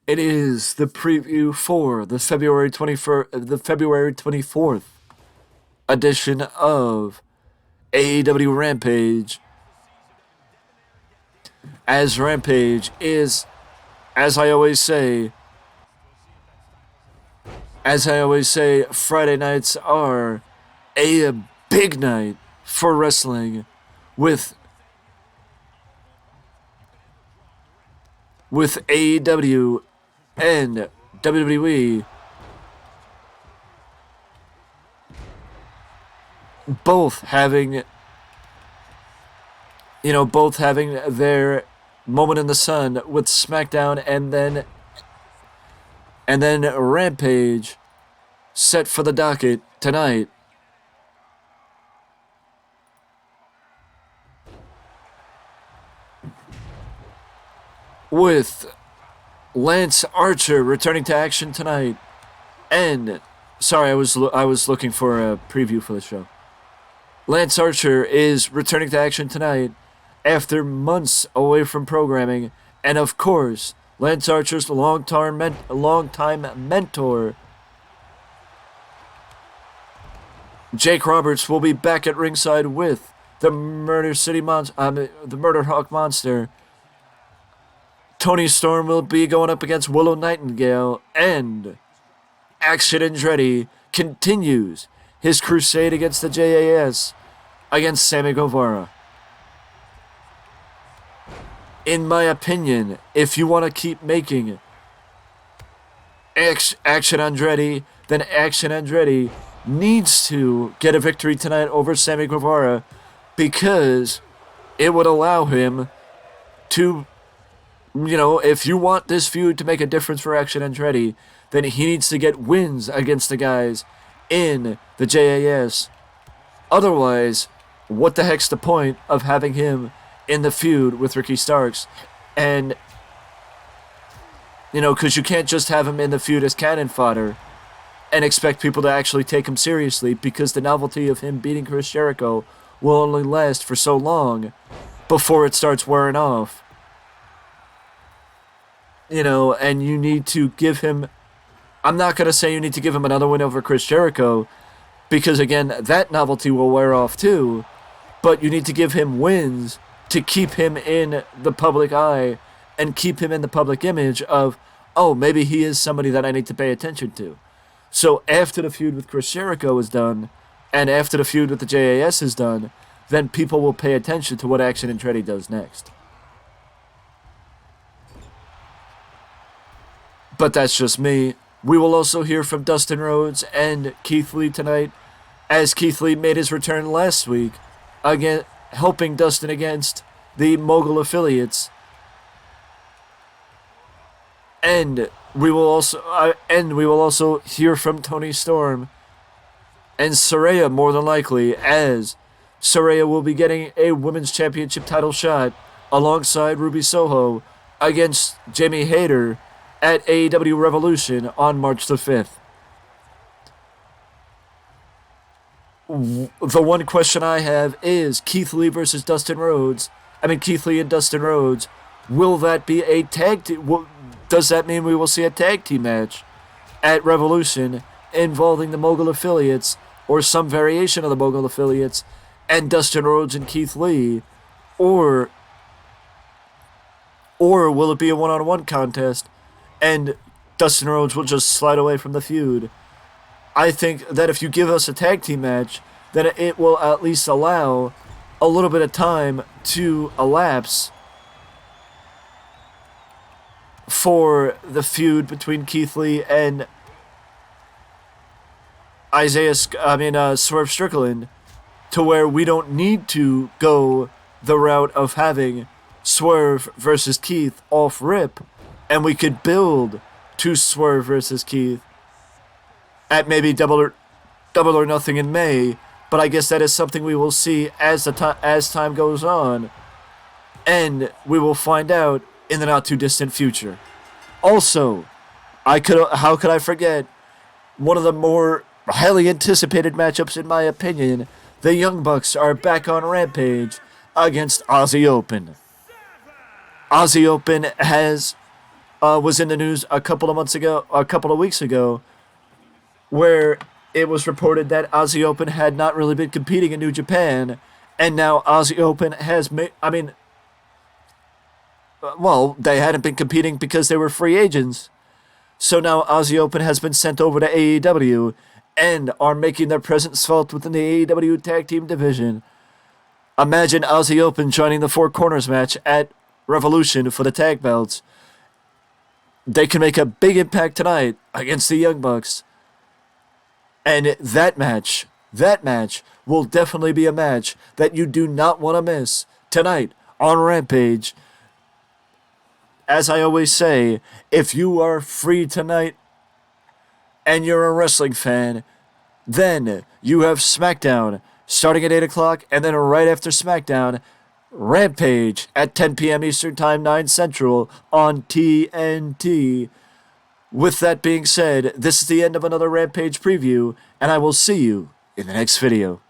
It is the preview for the February 24th edition of AEW Rampage. As Rampage is, as I always say, Friday nights are a big night for wrestling with AEW and WWE both having their moment in the sun with SmackDown and then Rampage set for the docket tonight. With Lance Archer returning to action tonight, and sorry, I was looking for a preview for the show. Lance Archer is returning to action tonight after months away from programming, and of course, Lance Archer's longtime mentor, Jake Roberts, will be back at ringside with the the Murder Hawk Monster. Tony Storm will be going up against Willow Nightingale, and Action Andretti continues his crusade against the JAS against Sammy Guevara. In my opinion, if you want to keep making Action Andretti, then Action Andretti needs to get a victory tonight over Sammy Guevara, because it would allow him to, if you want this feud to make a difference for Action Andretti, then he needs to get wins against the guys in the JAS. Otherwise, what the heck's the point of having him in the feud with Ricky Starks? And, because you can't just have him in the feud as cannon fodder and expect people to actually take him seriously, because the novelty of him beating Chris Jericho will only last for so long before it starts wearing off. And you need to give him, I'm not going to say you need to give him another win over Chris Jericho, because again, that novelty will wear off too, but you need to give him wins to keep him in the public eye and keep him in the public image of, oh, maybe he is somebody that I need to pay attention to. So after the feud with Chris Jericho is done, and after the feud with the JAS is done, then people will pay attention to what Action Andretti does next. But that's just me. We will also hear from Dustin Rhodes and Keith Lee tonight, as Keith Lee made his return last week, again helping Dustin against the Mogul affiliates. And we will also hear from Tony Storm and Saraya, more than likely, as Saraya will be getting a women's championship title shot alongside Ruby Soho against Jamie Hayter at AEW Revolution on March the 5th. The one question I have is Keith Lee versus Dustin Rhodes. Keith Lee and Dustin Rhodes. Will that be a tag team? Does that mean we will see a tag team match at Revolution involving the Mogul affiliates, or some variation of the Mogul affiliates, and Dustin Rhodes and Keith Lee? Or will it be a one-on-one contest and Dustin Rhodes will just slide away from the feud? I think that if you give us a tag team match, then it will at least allow a little bit of time to elapse for the feud between Keith Lee and Swerve Strickland, to where we don't need to go the route of having Swerve versus Keith off rip, and we could build to Swerve versus Keith at maybe double or nothing in May. But I guess that is something we will see as time goes on, and we will find out in the not too distant future. Also, how could I forget one of the more highly anticipated matchups in my opinion? The Young Bucks are back on Rampage against Aussie Open. Aussie Open has was in the news a couple of weeks ago, where it was reported that Aussie Open had not really been competing in New Japan, and now Aussie Open has made. I mean, well, they hadn't been competing because they were free agents. So now Aussie Open has been sent over to AEW and are making their presence felt within the AEW Tag Team division. Imagine Aussie Open joining the Four Corners match at Revolution for the tag belts. They can make a big impact tonight against the Young Bucks. And that match will definitely be a match that you do not want to miss tonight on Rampage. As I always say, if you are free tonight and you're a wrestling fan, then you have SmackDown starting at 8 o'clock, and then right after SmackDown, Rampage at 10 p.m. Eastern Time, 9 Central on TNT. With that being said, this is the end of another Rampage preview, and I will see you in the next video.